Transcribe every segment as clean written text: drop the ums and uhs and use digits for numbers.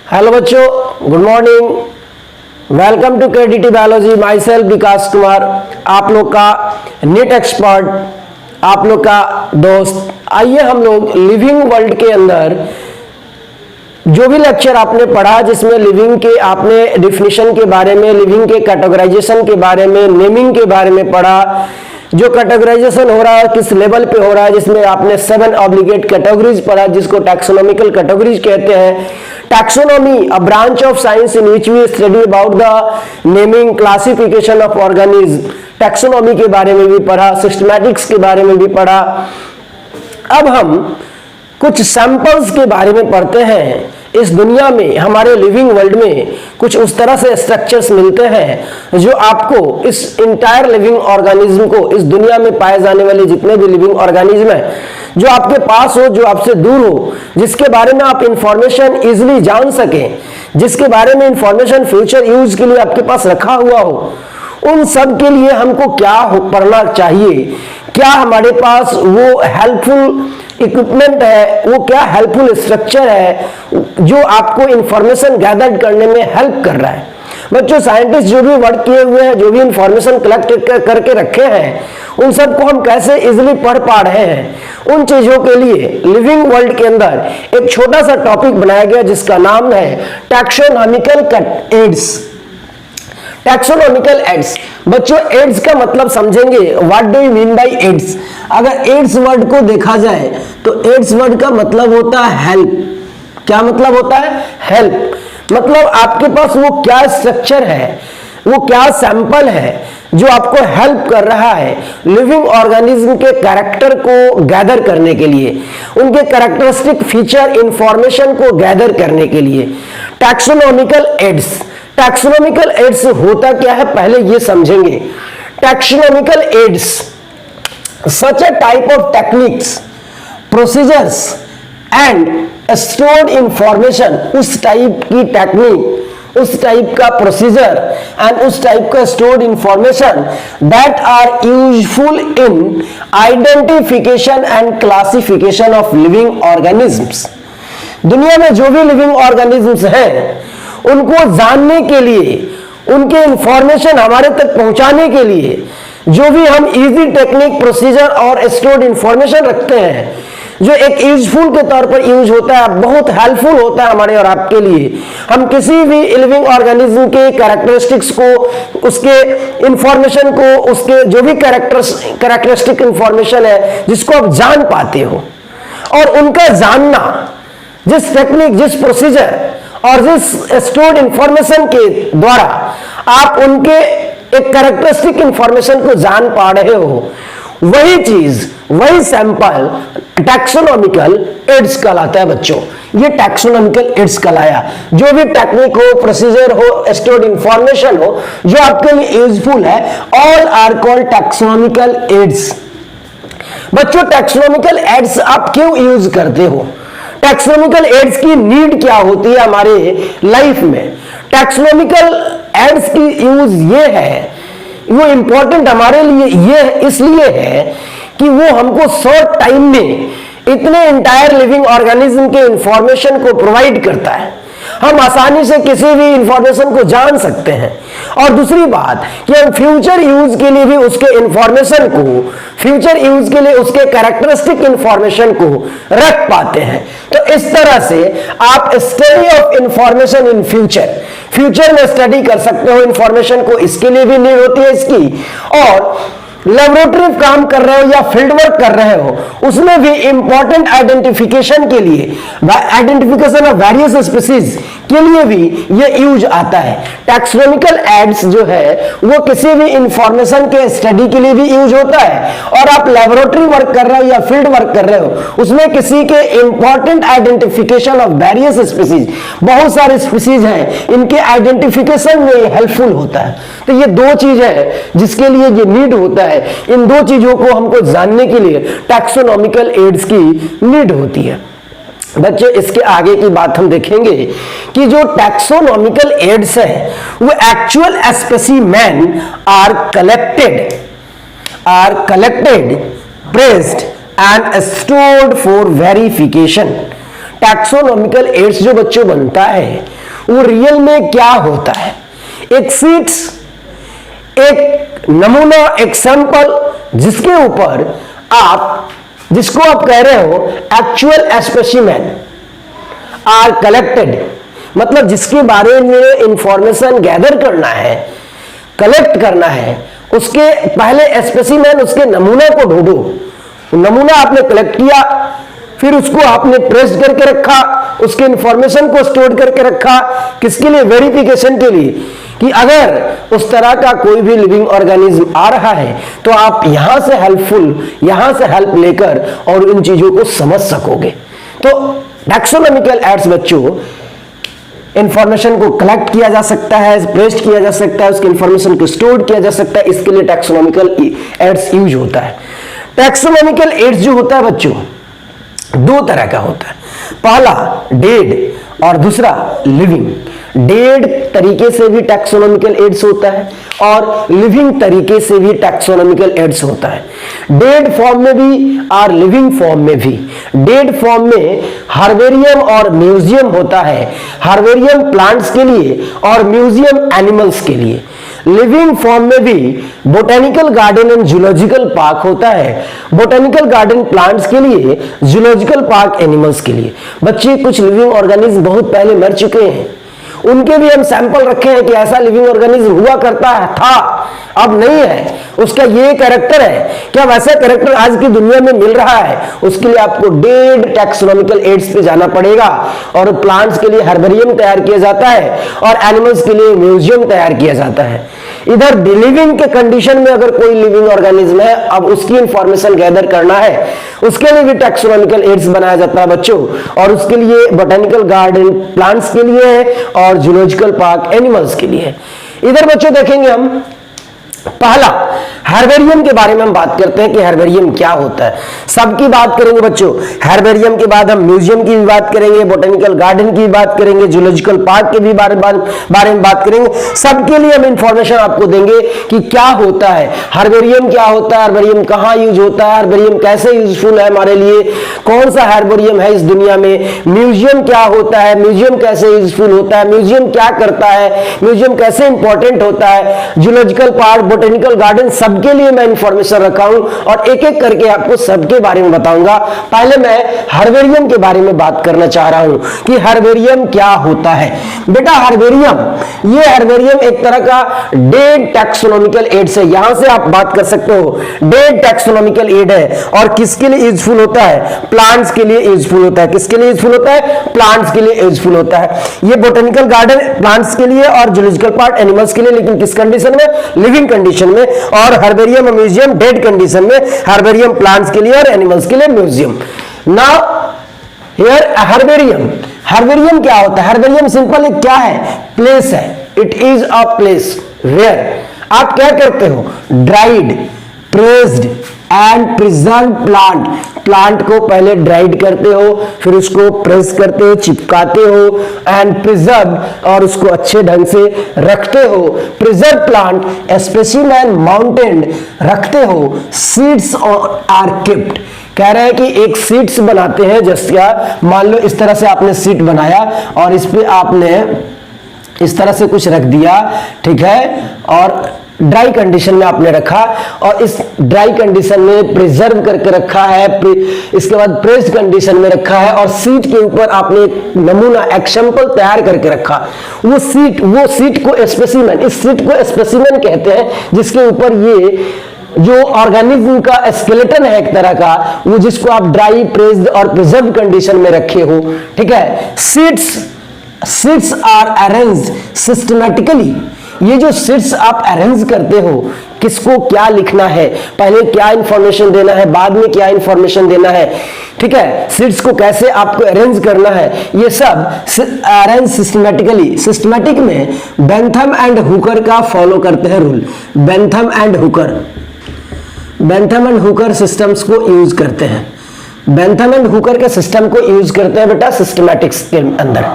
Hello बच्चों, good morning. Welcome to KDT biology. Myself Vikas Kumar, आप लोग का नीट एक्सपर्ट, आप लोग का दोस्त। आइए हम लोग लिविंग वर्ल्ड के अंदर जो भी लेक्चर आपने पढ़ा, जिसमें लिविंग के आपने डिफिनीशन के बारे में, लिविंग के कैटेगराइजेशन के बारे में, नेमिंग के बारे में पढ़ा। जो कैटेगराइजेशन हो रहा है किस लेवल पे हो रहा है, जिसमें आपने 7 ऑब्लिगेट कैटेगरीज पढ़ा, जिसको टैक्सोनॉमिकल कैटेगरीज कहते हैं। Taxonomy, a branch of science in which we study about the naming classification of organism. Taxonomy के बारे में भी पढ़ा, सिस्टमैटिक्स के बारे में भी पढ़ा। अब हम कुछ सैंपल्स के बारे में पढ़ते हैं। इस दुनिया में, हमारे लिविंग वर्ल्ड में कुछ उस तरह से स्ट्रक्चर्स मिलते हैं जो आपको इस इंटायर लिविंग ऑर्गेनिज्म को, इस दुनिया में पाए जाने वाले जितने भी लिविंग ऑर्गेनिज्म हैं, जो आपके पास हो, जो आपसे दूर हो, जिसके बारे में आप इंफॉर्मेशन इजिली जान सकें, जिसके बारे में इंफॉर्मेशन फ्यूचर यूज के लिए आपके पास रखा हुआ हो, उन सब के लिए हमको क्या पढ़ना चाहिए, क्या हमारे पास वो हेल्पफुल इक्विपमेंट है, वो क्या हेल्पफुल स्ट्रक्चर है जो आपको इंफॉर्मेशन गैदर करने में हेल्प कर रहा है। बच्चों, साइंटिस्ट जो भी वर्क किए हुए हैं, जो भी इंफॉर्मेशन कलेक्ट करके रखे हैं, उन सबको हम कैसे इजिली पढ़ पा रहे हैं, उन चीजों के लिए लिविंग वर्ल्ड के अंदर एक छोटा सा टॉपिक बनाया गया जिसका नाम है टैक्सोनॉमिकल एड्स। Taxonomical aids. बच्चों, एड्स का मतलब समझेंगे, what do you mean by aids. अगर एड्स वर्ड को देखा जाए तो एड्स वर्ड का मतलब होता है हेल्प। क्या मतलब होता है? हेल्प। मतलब आपके पास वो क्या स्ट्रक्चर है, वो क्या सैंपल है जो आपको हेल्प कर रहा है लिविंग ऑर्गेनिज्म के कैरेक्टर को गैदर करने के लिए, उनके कैरेक्टरिस्टिक फीचर इंफॉर्मेशन को गैदर करने के लिए। Taxonomical aids. टैक्सोनॉमिकल एड्स होता क्या है, पहले ये समझेंगे। Taxonomical aids such a type of techniques, procedures and stored information, उस टाइप की टेक्निक, उस टाइप का प्रोसीजर एंड उस टाइप का stored information that are useful in identification and classification of living organisms. दुनिया में जो भी लिविंग ऑर्गेनिज्म्स हैं, उनको जानने के लिए, उनके इंफॉर्मेशन हमारे तक पहुंचाने के लिए जो भी हम इजी टेक्निक, प्रोसीजर और स्टोर्ड इंफॉर्मेशन रखते हैं, जो एक यूजफुल के तौर पर यूज होता है, बहुत हेल्पफुल होता है हमारे और आपके लिए। हम किसी भी लिविंग ऑर्गेनिज्म के कैरेक्टरिस्टिक्स को, उसके इंफॉर्मेशन को, उसके जो भी कैरेक्टरिस्टिक इंफॉर्मेशन है जिसको आप जान पाते हो, और उनका जानना, जिस टेक्निक, जिस प्रोसीजर और जिस स्टोर्ड इंफॉर्मेशन के द्वारा आप उनके एक कैरेक्टरिस्टिक इंफॉर्मेशन को जान पा रहे हो, वही चीज, वही सैंपल टैक्सोनॉमिकल एड्स कहलाता है। बच्चों, ये टैक्सोनॉमिकल एड्स कहलाया। जो भी टेक्निक हो, प्रोसीजर हो, स्टोर्ड इंफॉर्मेशन हो जो आपके लिए यूजफुल है, all are called taxonomical aids. बच्चों, टैक्सोनॉमिकल एड्स आप क्यों यूज करते हो? टैक्सोनॉमिकल एड्स की नीड क्या होती है हमारे लाइफ में? टैक्सोनॉमिकल एड्स की यूज ये है, वो इंपॉर्टेंट हमारे लिए ये इसलिए है कि वो हमको शॉर्ट टाइम में इतने इंटायर लिविंग ऑर्गेनिज्म के इंफॉर्मेशन को प्रोवाइड करता है। हम आसानी से किसी भी इंफॉर्मेशन को जान सकते हैं, और दूसरी बात कि हम फ्यूचर यूज के लिए भी उसके इंफॉर्मेशन को, फ्यूचर यूज के लिए उसके कैरेक्टरिस्टिक इंफॉर्मेशन को रख पाते हैं। तो इस तरह से आप study of information in future में स्टडी कर सकते हो इंफॉर्मेशन को। इसके लिए भी नीड होती है इसकी। और लेबोरेटरी काम कर रहे हो या फील्ड वर्क कर रहे हो, उसमें भी इंपॉर्टेंट आइडेंटिफिकेशन के लिए, आइडेंटिफिकेशन ऑफ वेरियस स्पीसीज के लिए भी ये यूज आता है। टैक्सोनॉमिकल एड्स जो है वो किसी भी इंफॉर्मेशन के स्टडी के लिए भी यूज होता है, और आप लेबोरेटरी वर्क कर रहे हो या फील्ड वर्क कर रहे हो, उसमें किसी के important identification of various species, बहुत सारे स्पीसीज हैं, इनके आइडेंटिफिकेशन में हेल्पफुल होता है। तो ये दो चीज है जिसके लिए ये नीड होता है। इन दो चीजों को हमको जानने के लिए टैक्सोनॉमिकल एड्स की नीड होती है। बच्चे, इसके आगे की बात हम देखेंगे कि जो टैक्सोनॉमिकल एड्स है वो actual specimen are collected, pressed and stored for verification. Taxonomical aids जो बच्चों बनता है वो रियल में क्या होता है? एक सीड्स, एक नमूना, एक सैंपल जिसके ऊपर जिसको आप कह रहे हो एक्चुअल स्पेसिमेन आर कलेक्टेड, मतलब जिसके बारे में इंफॉर्मेशन गैदर करना है, कलेक्ट करना है, उसके पहले स्पेसिमेन, उसके नमूना को ढूंढो। नमूना आपने कलेक्ट किया, फिर उसको आपने प्रेस करके रखा, उसके इंफॉर्मेशन को स्टोर करके रखा, किसके लिए? वेरिफिकेशन के लिए, कि अगर उस तरह का कोई भी लिविंग ऑर्गेनिज्म आ रहा है तो आप यहां से हेल्प लेकर और इन चीजों को समझ सकोगे। तो टैक्सोनॉमिकल एड्स बच्चों, इंफॉर्मेशन को कलेक्ट किया जा सकता है, प्रेस्ड किया जा सकता है, उसके इंफॉर्मेशन को स्टोर किया जा सकता है, इसके लिए टैक्सोनॉमिकल एड्स यूज होता है। टैक्सोनॉमिकल एड्स जो होता है बच्चों दो तरह का होता है, पहला डेड और दूसरा लिविंग। डेड तरीके से भी टैक्सोनॉमिकल एड्स होता है और लिविंग तरीके से भी टैक्सोनॉमिकल एड्स होता है। डेड फॉर्म में भी और लिविंग फॉर्म में भी। डेड फॉर्म में हर्बेरियम और म्यूजियम होता है, हर्बेरियम प्लांट्स के लिए और म्यूजियम एनिमल्स के लिए। लिविंग फॉर्म में भी botanical garden and zoological park होता है, बोटेनिकल गार्डन प्लांट्स के लिए, जूलॉजिकल पार्क एनिमल्स के लिए। बच्चे कुछ लिविंग ऑर्गेनिज्म बहुत पहले मर चुके हैं, उनके भी हम सैंपल रखे हैं कि ऐसा लिविंग ऑर्गेनिज्म हुआ करता है, था, अब नहीं है, उसका ये कैरेक्टर है। क्या वैसा कैरेक्टर आज की दुनिया में मिल रहा है? उसके लिए आपको डेड टैक्सोनॉमिकल एड्स पे जाना पड़ेगा और प्लांट्स के लिए हर्बेरियम तैयार किया जाता है और एनिमल्स के लिए म्यूजियम तैयार किया जाता है। इधर लिविंग के कंडीशन में अगर कोई लिविंग ऑर्गेनिज्म है, अब उसकी इंफॉर्मेशन गैदर करना है, उसके लिए भी टैक्सोनॉमिकल एड्स बनाया जाता है बच्चों, और उसके लिए बोटेनिकल गार्डन प्लांट्स के लिए है और जूलॉजिकल पार्क एनिमल्स के लिए है। इधर बच्चों देखेंगे हम पहला हर्बेरियम के बारे में हम बात करते हैं कि हर्बेरियम क्या होता है। सबकी बात करेंगे बच्चों, हर्बेरियम के बाद हम म्यूजियम की भी बात करेंगे, बोटेनिकल गार्डन की भी बात करेंगे, जूलॉजिकल पार्क के भी बारे में बात करेंगे। सबके लिए हम इंफॉर्मेशन आपको देंगे कि क्या होता है हर्बेरियम, क्या होता है हर्बेरियम, कहाँ यूज होता है हर्बेरियम, कैसे यूजफुल है हमारे लिए, कौन सा हर्बेरियम है इस दुनिया में, म्यूजियम क्या होता है, म्यूजियम कैसे यूजफुल होता है, म्यूजियम क्या करता है, म्यूजियम कैसे इंपॉर्टेंट होता है, जूलॉजिकल पार्क, बोटेनिकल गार्डन, सबके लिए मैं इंफॉर्मेशन रखा हूं और एक एक करके आपको सबके बारे में बताऊंगा। पहले मैं हर्बेरियम के बारे में बात करना चाह रहा हूं कि हर्बेरियम क्या होता है। बेटा हर्बेरियम, ये हर्बेरियम एक तरह का डेड टैक्सोनॉमिकल एड है, यहां से आप बात कर सकते हो, डेड टैक्सोनॉमिकल एड है और किसके लिए यूजफुल होता है? प्लांट्स के लिए यूजफुल होता है। किसके लिए यूजफुल होता है? प्लांट्स के लिए यूजफुल होता है। ये बोटेनिकल गार्डन प्लांट्स के लिए और जूलॉजिकल पार्क एनिमल्स के लिए, लेकिन किस कंडीशन में? लिविंग कंडीशन में। और हर्बेरियम और म्यूजियम डेड कंडीशन में, हर्बेरियम प्लांट्स के लिए और एनिमल्स के लिए म्यूजियम। नाउ हियर हर्बेरियम क्या होता है? हर्बेरियम सिंपल क्या है? प्लेस है, it is a place where आप क्या करते हो? Dried, pressed and preserve plant को पहले ड्राइड करते हो, फिर उसको प्रेस करते हो, चिपकाते हो एंड प्रिजर्व, और उसको अच्छे ढंग से रखते हो। प्रिजर्व प्लांट स्पेसिमेन माउंटेड रखते हो, सीड्स आर केप्ट। कह रहे हैं कि एक सीड्स बनाते हैं, जैसे मान लो इस तरह से आपने सीट बनाया और इस पे आपने इस तरह से कुछ रख दिया, ठीक है, और ड्राई कंडीशन में आपने रखा और इस ड्राई कंडीशन में प्रिजर्व करके रखा है, इसके बाद प्रेस्ड कंडीशन में रखा है और सीट के ऊपर आपने एक नमूना, एक सैंपल तैयार करके रखा। वो सीट को स्पेसिमेन, इस सीट को स्पेसिमेन कहते हैं, जिसके ऊपर ये जो ऑर्गेनिज्म का स्केलेटन है एक तरह का, वो जिसको आप ड्राई, प्रेस्ड और प्रिजर्व कंडीशन में रखे हो, ठीक है। Seeds are arranged systematically. ये जो सीड्स आप अरेंज करते हो, किसको क्या लिखना है, पहले क्या इंफॉर्मेशन देना है, बाद में क्या इंफॉर्मेशन देना है, ठीक है, सीड्स को कैसे आपको अरेंज करना है, ये सब अरेंज सिस्टमैटिकली। सिस्टमैटिक में बेंथम एंड हुकर का फॉलो करते हैं rule. Bentham and Hooker systems को यूज करते हैं। बेंथम एंड हुकर के सिस्टम को यूज करते हैं बेटा सिस्टमैटिक्स के अंदर।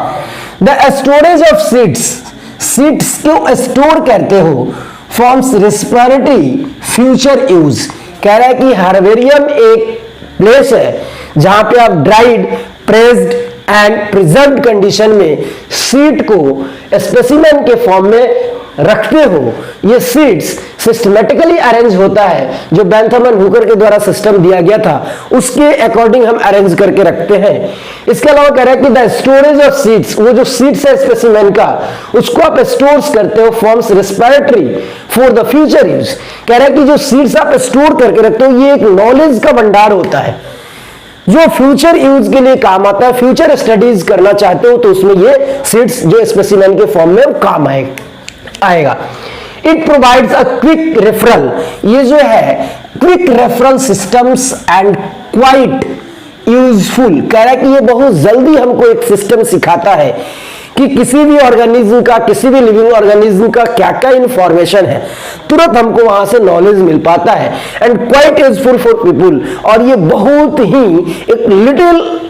द स्टोरेज ऑफ सीड्स को स्टोर करते हो, फॉर्म्स रिस्पिरेटरी फ्यूचर यूज। कह रहा है कि हर्बेरियम एक प्लेस है जहां पे आप dried, pressed and preserved condition में सीड को स्पेसिमेन के फॉर्म में रखते हो। ये सीड्स सिस्टमेटिकली अरेंज होता है, जो बेंथम एंड हुकर के द्वारा सिस्टम दिया गया था उसके अकॉर्डिंग हम अरेंज करके रखते हैं। इसके अलावा कह रहा है कि द स्टोरेज ऑफ सीड्स, वो जो सीड्स है स्पेसिमेन का, उसको आप स्टोर्स करते हो, forms respiratory for the future use. कह रहा है कि जो सीड्स आप स्टोर करके रखते हो ये एक नॉलेज का भंडार होता है जो फ्यूचर यूज के लिए काम आता है। फ्यूचर स्टडीज करना चाहते हो तो उसमें ये सीड्स जो स्पेसिमेन के फॉर्म में काम आएगा। It provides a quick referral, ये जो है quick referral systems and quite useful. कह रहा है कि ये बहुत जल्दी हमको एक सिस्टम सिखाता है कि किसी भी ऑर्गेनिज्म का, किसी भी लिविंग ऑर्गेनिज्म का क्या क्या इंफॉर्मेशन है, तुरंत हमको वहां से नॉलेज मिल पाता है। And quite useful for people, और ये बहुत ही एक लिटिल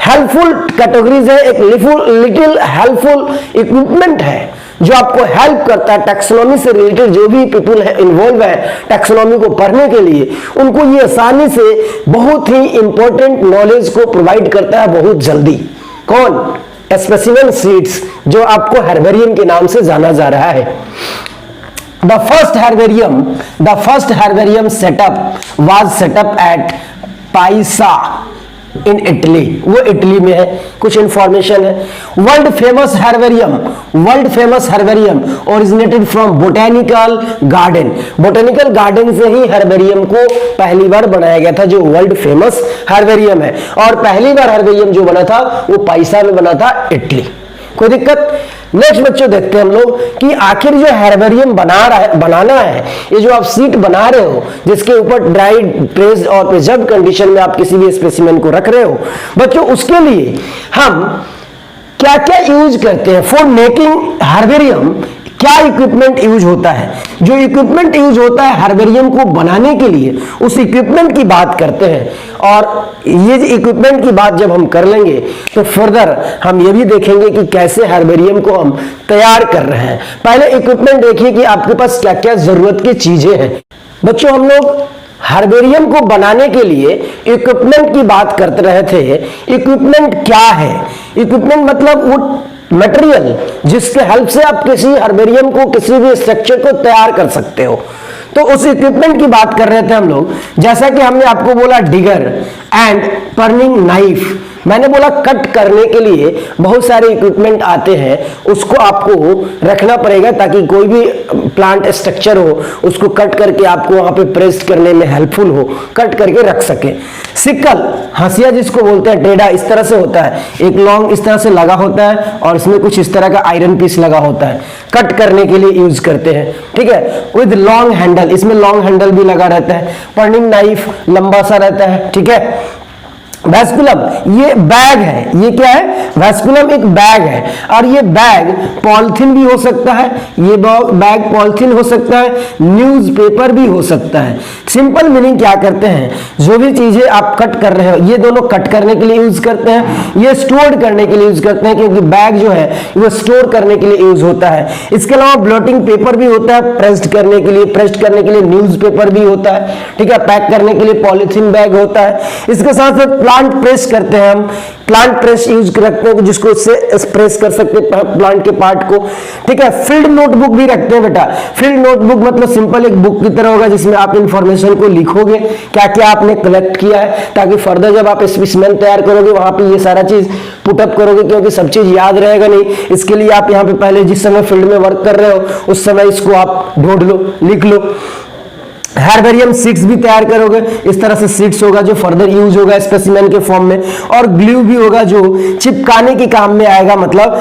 हेल्पफुल कैटेगरीज है, एक लिटिल हेल्पफुल इक्विपमेंट है जो आपको हेल्प करता है। टैक्सोनॉमी से रिलेटेड जो भी पीपल है इन्वॉल्व है टैक्सोनॉमी को पढ़ने के लिए, उनको ये आसानी से बहुत ही इंपॉर्टेंट नॉलेज को प्रोवाइड करता है बहुत जल्दी। कौन? स्पेसिमेन सीड्स, जो आपको हर्बेरियम के नाम से जाना जा रहा है। The first herbarium setup was set up at Paisa in Italy, वो इटली में है। कुछ इंफॉर्मेशन है। World famous herbarium originated from botanical garden से ही हर्बेरियम को पहली बार बनाया गया था, जो वर्ल्ड फेमस हर्बेरियम है। और पहली बार हर्बेरियम जो बना था वो पाइसा में बना था, इटली। कोई दिक्कत? नेक्स्ट बच्चों देखते हैं हम लोग कि आखिर जो हर्बेरियम बनाना है, ये जो आप सीट बना रहे हो जिसके ऊपर ड्राइड, प्रेस्ड और प्रिजर्व कंडीशन में आप किसी भी स्पेसिमेन को रख रहे हो बच्चों, उसके लिए हम क्या क्या यूज करते हैं। फॉर मेकिंग हर्बेरियम क्या इक्विपमेंट यूज होता है? जो इक्विपमेंट यूज होता है हर्बेरियम को बनाने के लिए, उस इक्विपमेंट की बात करते हैं। और ये इक्विपमेंट की बात जब हम कर लेंगे तो फर्दर हम ये भी देखेंगे कि कैसे हर्बेरियम को हम तैयार कर रहे हैं। पहले इक्विपमेंट देखिए कि आपके पास क्या क्या जरूरत की चीजें हैं। बच्चों, हम लोग हर्बेरियम को बनाने के लिए इक्विपमेंट की बात करते रहे थे। इक्विपमेंट क्या है? इक्विपमेंट मतलब वो मटेरियल जिसके हेल्प से आप किसी हर्बेरियम को, किसी भी स्ट्रक्चर को तैयार कर सकते हो। तो उस इक्विपमेंट की बात कर रहे थे हम लोग। जैसा कि हमने आपको बोला डिगर एंड पर्निंग नाइफ, मैंने बोला कट करने के लिए बहुत सारे इक्विपमेंट आते हैं, उसको आपको रखना पड़ेगा ताकि कोई भी प्लांट स्ट्रक्चर हो उसको कट करके आपको वहां पे प्रेस करने में हेल्पफुल हो, कट करके रख सके। सिकल, हंसिया जिसको बोलते हैं, टेढ़ा इस तरह से होता है, एक लॉन्ग इस तरह से लगा होता है और इसमें कुछ इस तरह का आयरन पीस लगा होता है, कट करने के लिए यूज करते हैं। ठीक है, विद लॉन्ग हैंडल, इसमें लॉन्ग हैंडल भी लगा रहता है। पर्निंग नाइफ लंबा सा रहता है। ठीक है, वैस्कुलम, ये बैग है। ये क्या है? वैस्कुलम एक बैग है, और ये बैग पॉलिथीन भी हो सकता है, ये बैग पॉलिथीन हो सकता है, न्यूज़पेपर भी हो सकता है। सिंपल मीनिंग क्या करते हैं, जो भी चीजें आप कट कर रहे हो, ये दोनों कट करने के लिए यूज करते हैं, ये स्टोर करने के लिए यूज करते हैं, क्योंकि बैग जो है वो स्टोर करने के लिए यूज होता है। इसके अलावा ब्लोटिंग पेपर भी होता है, प्रेस्ड करने के लिए न्यूज़पेपर भी होता है। ठीक है, पैक करने के लिए पॉलिथीन बैग होता है। इसके साथ साथ प्लांट प्रेस करते हैं हम, प्लांट प्रेस यूज रखते हैं जिसको इससे प्रेस कर सकते हैं प्लांट के पार्ट को। ठीक है, फील्ड नोटबुक भी रखते हैं बेटा। फील्ड नोटबुक मतलब सिंपल एक बुक की तरह होगा जिसमें आप इंफॉर्मेशन को लिखोगे, क्या क्या आपने कलेक्ट किया है, ताकि फर्दर जब आप स्पेसिमेन तैयार करोगे वहां पे ये सारा चीज पुटअप करोगे, क्योंकि सब चीज याद रहेगा नहीं। इसके लिए आप यहाँ पे पहले जिस समय फील्ड में वर्क कर रहे हो उस समय इसको आप ढूंढ लो, लिख लो। हर्बेरियम सीड्स भी तैयार करोगे, इस तरह से सीड्स होगा जो फर्दर यूज होगा स्पेसिमेन के फॉर्म में। और ग्लू भी होगा जो चिपकाने के काम में आएगा, मतलब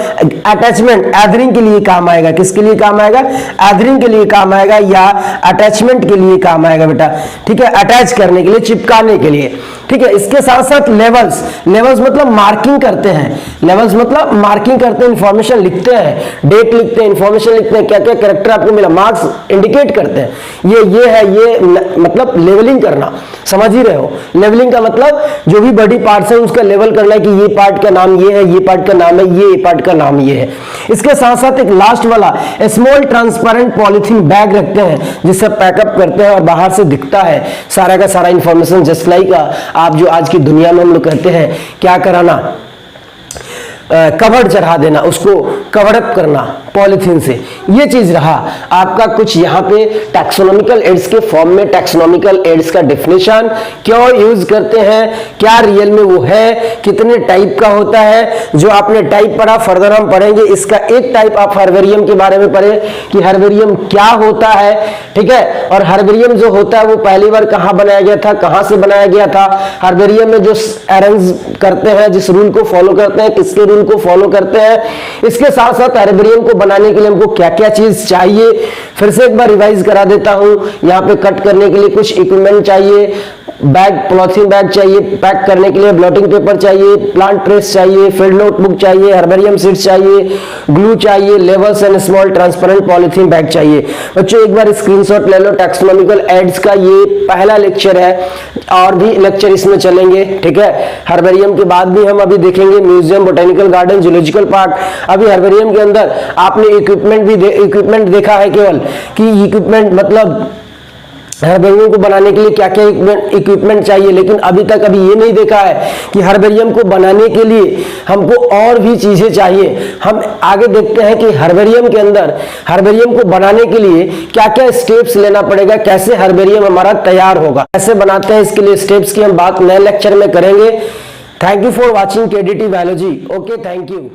अटैचमेंट, एथरिंग के लिए काम आएगा। किसके लिए काम आएगा? एथरिंग के लिए काम आएगा या अटैचमेंट के लिए काम आएगा बेटा। ठीक है, अटैच करने के लिए, चिपकाने के लिए। ठीक है, इसके साथ साथ लेवल्स मतलब मार्किंग करते हैं। लेवल्स मतलब मार्किंग करते हैं, इंफॉर्मेशन लिखते हैं, डेट लिखते हैं, इंफॉर्मेशन लिखते हैं, क्या क्या कैरेक्टर आपको मिला, मार्क्स इंडिकेट करते हैं। ये है, ये मतलब लेवलिंग करना, समझ ही रहे हो। लेवलिंग का मतलब जो भी बॉडी पार्ट्स है उसका लेवल करना है कि ये पार्ट का नाम ये है, ये पार्ट का नाम है ये पार्ट का नाम ये है। इसके साथ साथ एक लास्ट वाला स्मॉल ट्रांसपेरेंट पॉलिथीन बैग रखते हैं जिससे पैकअप करते हैं और बाहर से दिखता है सारा का सारा इंफॉर्मेशन। जस्ट लाइक आप जो आज की दुनिया में हम लोग कहते हैं क्या कराना, कवर चढ़ा देना, उसको कवर अप करना पॉलिथीन से, ये चीज रहा आपका कुछ यहाँ पे टैक्सोनॉमिकल एड्स के फॉर्म में। टैक्सोनॉमिकल एड्स का डेफिनेशन, क्यों यूज करते हैं, क्या रियल में वो है, कितने टाइप का होता है, जो आपने टाइप पढ़ा फर्दर हम पढ़ेंगे। इसका एक टाइप आप हर्बेरियम के बारे में पढ़े कि हर्बेरियम क्या होता है, ठीक है। और हर्बेरियम जो होता है वो पहली बार कहाँ बनाया गया था, कहाँ से बनाया गया था, हर्बेरियम में जो अरेंज करते हैं, जिस रूल को फॉलो करते हैं, किसके रूल को फॉलो करते हैं, इसके साथ साथ हर्बेरियम को बनाने के लिए हमको क्या क्या चीज चाहिए, फिर से एक बार रिवाइज करा देता हूं। यहाँ पे कट करने के लिए कुछ इक्विपमेंट चाहिए, बैग, पॉलिथीन बैग चाहिए, पैक करने के लिए ब्लॉटिंग पेपर चाहिए, प्लांट ट्रेस चाहिए, फील्ड नोटबुक चाहिए, हर्बेरियम सीड्स चाहिए, ग्लू चाहिए, levels and small transparent polythene bag चाहिए। बच्चों एक बार स्क्रीनशॉट ले लो टैक्सोनॉमिकल एड्स का, ये पहला लेक्चर है, और भी लेक्चर इसमें चलेंगे, ठीक है। हर्बेरियम के बाद भी हम अभी देखेंगे museum, botanical garden, zoological park. अभी हर्बेरियम के अंदर आपने इक्विपमेंट देखा है केवल कि इक्विपमेंट मतलब हर्बेरियम को बनाने के लिए क्या क्या इक्विपमेंट चाहिए, लेकिन अभी तक ये नहीं देखा है कि हर्बेरियम को बनाने के लिए हमको और भी चीजें चाहिए। हम आगे देखते हैं कि हर्बेरियम के अंदर हर्बेरियम को बनाने के लिए क्या क्या स्टेप्स लेना पड़ेगा, कैसे हर्बेरियम हमारा तैयार होगा, कैसे बनाते हैं, इसके लिए स्टेप्स की हम बात नए लेक्चर में करेंगे। Thank you for watching KDT biology. Okay, thank you.